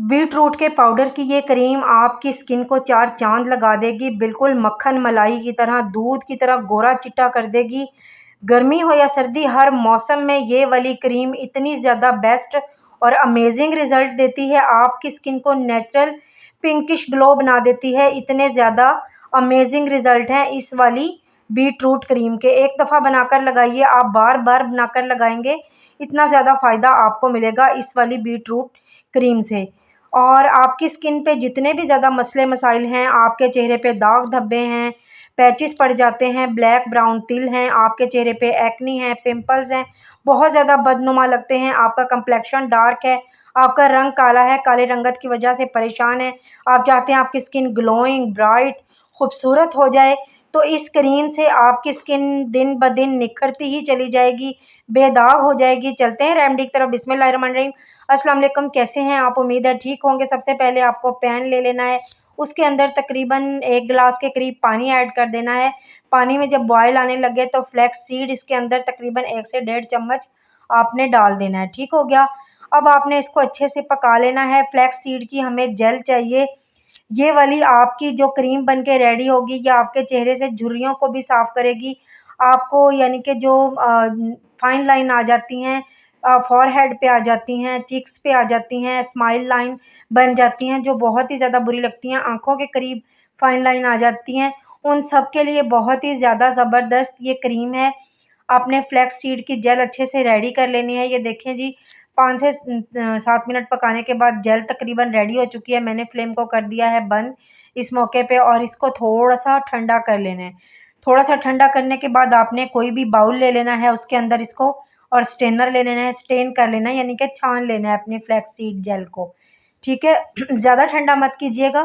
Beet root के powder की ये क्रीम आपकी स्किन को चार चांद लगा देगी। बिल्कुल मक्खन मलाई की तरह, दूध की तरह गोरा चिट्टा कर देगी। गर्मी हो या सर्दी, हर मौसम में ये वाली क्रीम इतनी ज़्यादा बेस्ट और अमेजिंग रिज़ल्ट देती है। आपकी स्किन को नेचुरल पिंकिश ग्लो बना देती है। इतने ज़्यादा अमेजिंग रिज़ल्ट हैं इस वाली बीट रूट क्रीम के। एक दफ़ा बनाकर लगाइए, आप बार बार बनाकर लगाएंगे, इतना ज़्यादा फ़ायदा आपको मिलेगा इस वाली बीट रूट क्रीम से। और आपकी स्किन पे जितने भी ज़्यादा मसले मसाइल हैं, आपके चेहरे पे दाग धब्बे हैं, पैचेस पड़ जाते हैं, ब्लैक ब्राउन तिल हैं, आपके चेहरे पे एक्नी है, पिंपल्स हैं, बहुत ज़्यादा बदनुमा लगते हैं, आपका कंप्लेक्शन डार्क है, आपका रंग काला है, काले रंगत की वजह से परेशान है, आप चाहते हैं आपकी स्किन ग्लोइंग ब्राइट खूबसूरत हो जाए, तो इस क्रीम से आपकी स्किन दिन ब दिन निखरती ही चली जाएगी, बेदाग हो जाएगी। चलते हैं रेमेडी की तरफ। बिस्मिल्लाहिर्रहमानिर्रहीम। अस्सलाम वालेकुम, कैसे हैं आप? उम्मीद है ठीक होंगे। सबसे पहले आपको पैन ले लेना है, उसके अंदर तकरीबन 1 गिलास के करीब पानी ऐड कर देना है। पानी में जब बॉयल आने लगे तो फ्लैक्स सीड इसके अंदर तकरीबन 1 से 1.5 चम्मच आपने डाल देना है। ठीक हो गया। अब आपने इसको अच्छे से पका लेना है। फ्लैक्स सीड की हमें जेल चाहिए। ये वाली आपकी जो क्रीम बन के रेडी होगी, ये आपके चेहरे से झुर्रियों को भी साफ़ करेगी। आपको यानी कि जो फाइन लाइन आ जाती हैं, फॉरहेड पे आ जाती हैं, चिक्स पे आ जाती हैं, स्माइल लाइन बन जाती हैं जो बहुत ही ज़्यादा बुरी लगती हैं, आँखों के करीब फाइन लाइन आ जाती हैं, उन सब के लिए बहुत ही ज़्यादा ज़बरदस्त ये क्रीम है। आपने फ्लैक्स सीड की जेल अच्छे से रेडी कर लेनी है। ये देखें जी, 5 से 7 मिनट पकाने के बाद जेल तकरीबन रेडी हो चुकी है। मैंने फ्लेम को कर दिया है बंद इस मौके पे और इसको थोड़ा-सा ठंडा कर लेना है। थोड़ा-सा ठंडा करने के बाद आपने कोई भी बाउल ले लेना है, उसके अंदर इसको और स्ट्रेनर ले लेना है, स्ट्रेन कर लेना है, यानी कि छान लेना है अपनी फ्लैक्स सीड जेल को। ठीक है? ज़्यादा ठंडा मत कीजिएगा,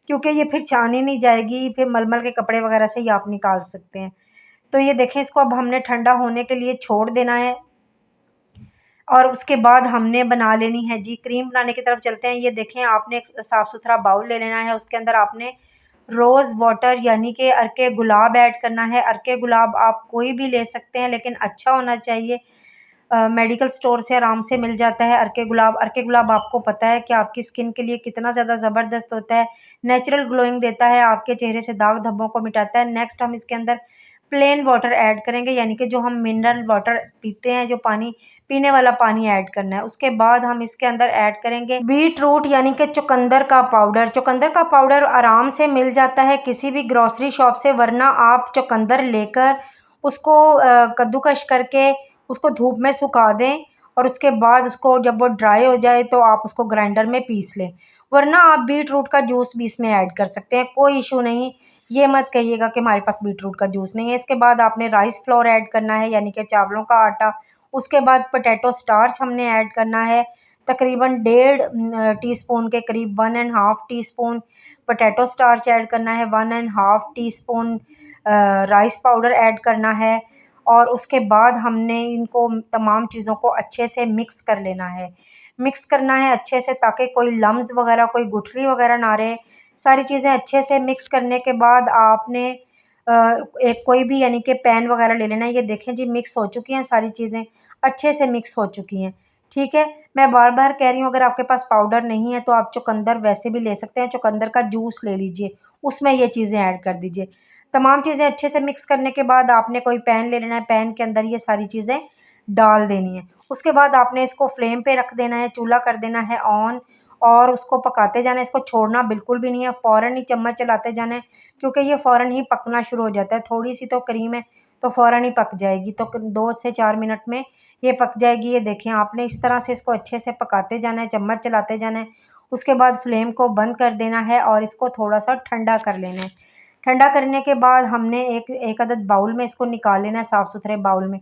क्योंकि ये फिर छानी नहीं जाएगी, फिर मलमल के कपड़े वगैरह से ही आप निकाल सकते हैं। तो ये देखें, इसको अब हमने ठंडा होने के लिए छोड़ देना है और उसके बाद हमने बना लेनी है जी क्रीम। बनाने की तरफ चलते हैं। ये देखें, आपने एक साफ़ सुथरा बाउल ले लेना है, उसके अंदर आपने रोज़ वाटर यानी कि अर्के गुलाब ऐड करना है। अर्के गुलाब आप कोई भी ले सकते हैं, लेकिन अच्छा होना चाहिए। मेडिकल स्टोर से आराम से मिल जाता है अर्के गुलाब। अर्के गुलाब आपको पता है कि आपकी स्किन के लिए कितना ज़्यादा ज़बरदस्त होता है, नेचुरल ग्लोइंग देता है, आपके चेहरे से दाग धब्बों को मिटाता है। नेक्स्ट हम इसके अंदर प्लेन वाटर ऐड करेंगे, यानी कि जो हम मिनरल वाटर पीते हैं, जो पानी पीने वाला पानी ऐड करना है। उसके बाद हम इसके अंदर ऐड करेंगे बीट रूट यानी कि चुकंदर का पाउडर। चुकंदर का पाउडर आराम से मिल जाता है किसी भी ग्रोसरी शॉप से, वरना आप चुकंदर लेकर उसको कद्दूकश करके उसको धूप में सुखा दें और उसके बाद उसको जब वो ड्राई हो जाए तो आप उसको ग्राइंडर में पीस लें। वरना आप बीट रूट का जूस भी इसमें ऐड कर सकते हैं, कोई इशू नहीं। ये मत कहिएगा कि हमारे पास बीट रूट का जूस नहीं है। इसके बाद आपने राइस फ्लोर ऐड करना है, यानी कि चावलों का आटा। उसके बाद पोटैटो स्टार्च हमने ऐड करना है, तकरीबन 1.5 टीस्पून के करीब, 1.5 टीस्पून पोटैटो स्टार्च ऐड करना है, 1.5 टीस्पून राइस पाउडर ऐड करना है। और उसके बाद हमने इनको तमाम चीज़ों को अच्छे से मिक्स कर लेना है। मिक्स करना है अच्छे से, ताकि कोई लम्स वगैरह, कोई गुठली वगैरह ना रहे। सारी चीज़ें अच्छे से मिक्स करने के बाद आपने एक कोई भी यानी कि पैन वगैरह ले लेना है। ये देखें जी, मिक्स हो चुकी हैं सारी चीज़ें, अच्छे से मिक्स हो चुकी हैं। ठीक है? मैं बार-बार कह रही हूँ, अगर आपके पास पाउडर नहीं है तो आप चुकंदर वैसे भी ले सकते हैं, चुकंदर का जूस ले लीजिए, उसमें ये चीज़ें ऐड कर दीजिए। तमाम चीज़ें अच्छे से मिक्स करने के बाद आपने कोई पैन ले लेना है, पैन के अंदर ये सारी चीज़ें डाल देनी है। उसके बाद आपने इसको फ्लेम पे रख देना है, चूल्हा कर देना है ऑन और उसको पकाते जाना है। इसको छोड़ना बिल्कुल भी नहीं है, फ़ौरन ही चम्मच चलाते जाना है, क्योंकि ये फ़ौरन ही पकना शुरू हो जाता है। थोड़ी-सी तो क्रीम है, तो फ़ौरन ही पक जाएगी, तो 2 से 4 मिनट में ये पक जाएगी। ये देखें, आपने इस तरह से इसको अच्छे से पकाते जाना है, चम्मच चलाते जाना है। उसके बाद फ्लेम को बंद कर देना है और इसको थोड़ा-सा ठंडा कर लेना है। ठंडा करने के बाद हमने एक अदद बाउल में इसको निकाल लेना है, साफ़ सुथरे बाउल में।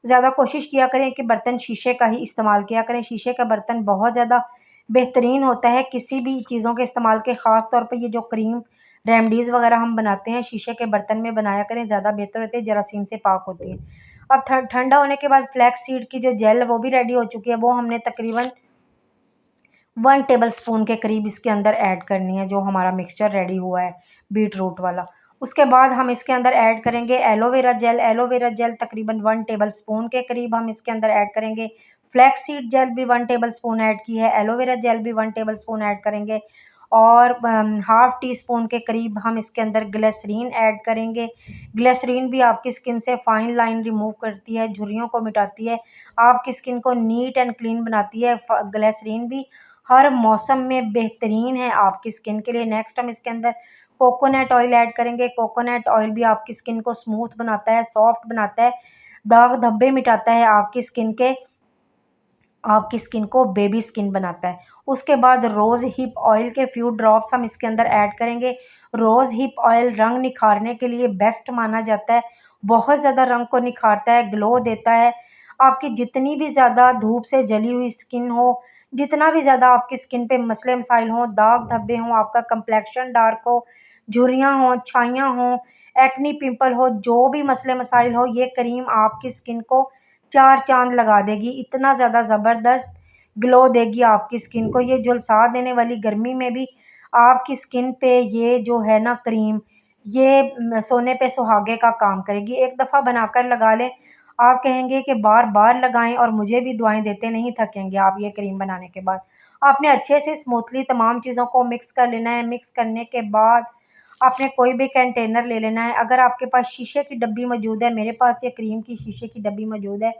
ज़्यादा कोशिश किया करें कि बर्तन शीशे का ही इस्तेमाल किया करें। शीशे का बर्तन बहुत ज़्यादा बेहतरीन होता है किसी भी चीज़ों के इस्तेमाल के, ख़ास तौर पे ये जो क्रीम रेमडीज़ वगैरह हम बनाते हैं, शीशे के बर्तन में बनाया करें, ज़्यादा बेहतर होती है, जरासीम से पाक होती है। अब ठंडा होने के बाद फ्लैक्स सीड की जो जेल है वो भी रेडी हो चुकी है, वो हमने तकरीबन 1 टेबल स्पून के करीब इसके अंदर ऐड करनी है, जो हमारा मिक्सचर रेडी हुआ है बीट रूट वाला। उसके बाद हम इसके अंदर ऐड करेंगे एलोवेरा जेल। एलोवेरा जेल तकरीबन 1 टेबल स्पून के करीब हम इसके अंदर ऐड करेंगे। फ्लैक्स सीड जेल भी 1 टेबल स्पून ऐड की है। एलोवेरा जेल भी 1 टेबल स्पून ऐड करेंगे। और हाफ़ टी स्पून के करीब हम इसके अंदर ग्लिसरीन ऐड करेंगे। ग्लिसरीन भी आपकी स्किन से फाइन लाइन रिमूव करती है, झुर्रियों को मिटाती है, आपकी स्किन को नीट एंड क्लीन बनाती है। ग्लिसरीन भी हर मौसम में बेहतरीन है आपकी स्किन के लिए। नेक्स्ट हम इसके अंदर कोकोनट ऑयल ऐड करेंगे। कोकोनट ऑयल भी आपकी स्किन को स्मूथ बनाता है, सॉफ्ट बनाता है, दाग धब्बे मिटाता है आपकी स्किन को बेबी स्किन बनाता है। उसके बाद रोज़ हिप ऑयल के फ्यू ड्रॉप्स हम इसके अंदर ऐड करेंगे। रोज़ हिप ऑयल रंग निखारने के लिए बेस्ट माना जाता है, बहुत ज़्यादा रंग को निखारता है, ग्लो देता है। आपकी जितनी भी ज़्यादा धूप से जली हुई स्किन हो, जितना भी ज़्यादा आपकी स्किन पे मसले मसाइल हों, दाग धब्बे हों, आपका कंप्लेक्शन डार्क हो, झुर्रियाँ हों, छाइयाँ हों, एक्नी पिंपल हो, जो भी मसले मसाइल हो, ये क्रीम आपकी स्किन को 4 चाँद लगा देगी। इतना ज़्यादा ज़बरदस्त ग्लो देगी आपकी स्किन को। ये झुलसा देने वाली गर्मी में भी आपकी स्किन पे ये जो है ना क्रीम, ये सोने पे सुहागे का काम करेगी। एक दफ़ा बनाकर लगा लें, आप कहेंगे कि बार-बार लगाएँ और मुझे भी दुआएँ देते नहीं थकेंगे आप ये क्रीम बनाने के बाद। आपने अच्छे से स्मूथली तमाम चीज़ों को मिक्स कर लेना है। मिक्स करने के बाद आपने कोई भी कंटेनर ले लेना है। अगर आपके पास शीशे की डब्बी मौजूद है, मेरे पास ये क्रीम की शीशे की डब्बी मौजूद है,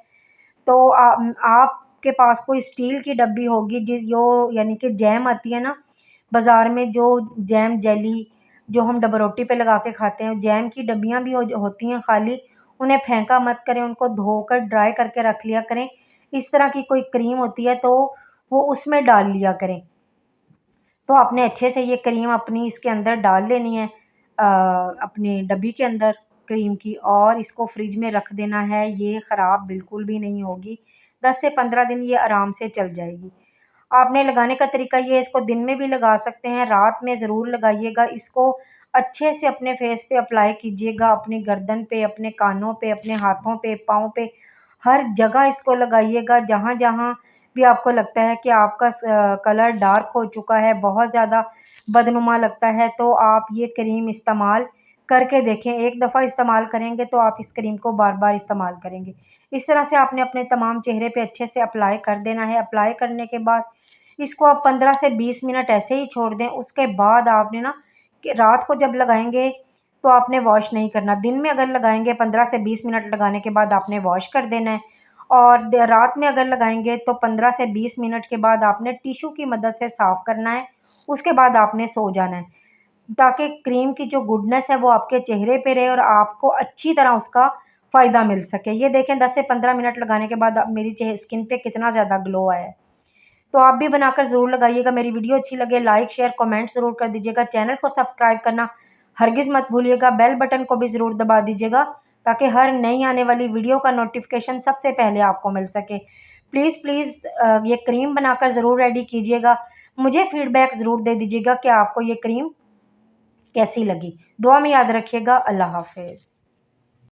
तो आपके पास कोई स्टील की डब्बी होगी जिस जो यानी कि जैम आती है ना बाज़ार में, जो जैम जेली जो हम डबल रोटी पे लगा के खाते हैं, जैम की डब्बियाँ भी होती हैं खाली, उन्हें फेंका मत करें, उनको धोकर ड्राई करके रख लिया करें। इस तरह की कोई क्रीम होती है तो वो उसमें डाल लिया करें। तो आपने अच्छे से ये क्रीम अपनी इसके अंदर डाल लेनी है, अपनी डब्बी के अंदर क्रीम की, और इसको फ्रिज में रख देना है। ये ख़राब बिल्कुल भी नहीं होगी, 10 से 15 दिन ये आराम से चल जाएगी। आपने लगाने का तरीका ये है, इसको दिन में भी लगा सकते हैं, रात में ज़रूर लगाइएगा। इसको अच्छे से अपने फेस पे अप्लाई कीजिएगा, अपनी गर्दन पे, अपने कानों पे, अपने हाथों पे, पाँव पे, हर जगह इसको लगाइएगा। जहाँ-जहाँ भी आपको लगता है कि आपका कलर डार्क हो चुका है, बहुत ज़्यादा बदनुमा लगता है, तो आप ये क्रीम इस्तेमाल करके देखें। एक दफ़ा इस्तेमाल करेंगे तो आप इस क्रीम को बार-बार इस्तेमाल करेंगे। इस तरह से आपने अपने तमाम चेहरे पे अच्छे से अप्लाई कर देना है। अप्लाई करने के बाद इसको आप 15 से 20 मिनट ऐसे ही छोड़ दें। उसके बाद आपने ना कि रात को जब लगाएँगे तो आपने वॉश नहीं करना। दिन में अगर लगाएँगे 15 से 20 मिनट लगाने के बाद आपने वॉश कर देना है, और रात में अगर लगाएँगे तो 15 से 20 मिनट के बाद आपने टिश्यू की मदद से साफ़ करना है। उसके बाद आपने सो जाना है, ताकि क्रीम की जो गुडनेस है वो आपके चेहरे पे रहे और आपको अच्छी तरह उसका फ़ायदा मिल सके। ये देखें 10 से 15 मिनट लगाने के बाद अब मेरी स्किन पे कितना ज़्यादा ग्लो आया है। तो आप भी बनाकर ज़रूर लगाइएगा। मेरी वीडियो अच्छी लगे लाइक, शेयर, कमेंट ज़रूर कर दीजिएगा। चैनल को सब्सक्राइब करना हरगिज़ मत भूलिएगा। बेल बटन को भी ज़रूर दबा दीजिएगा, ताकि हर नई आने वाली वीडियो का नोटिफ़िकेशन सबसे पहले आपको मिल सके। प्लीज़ प्लीज़ ये क्रीम बनाकर ज़रूर रेडी कीजिएगा। मुझे फ़ीडबैक ज़रूर दे दीजिएगा कि आपको ये क्रीम कैसी लगी। दुआ में याद रखिएगा। अल्लाह हाफ़िज़।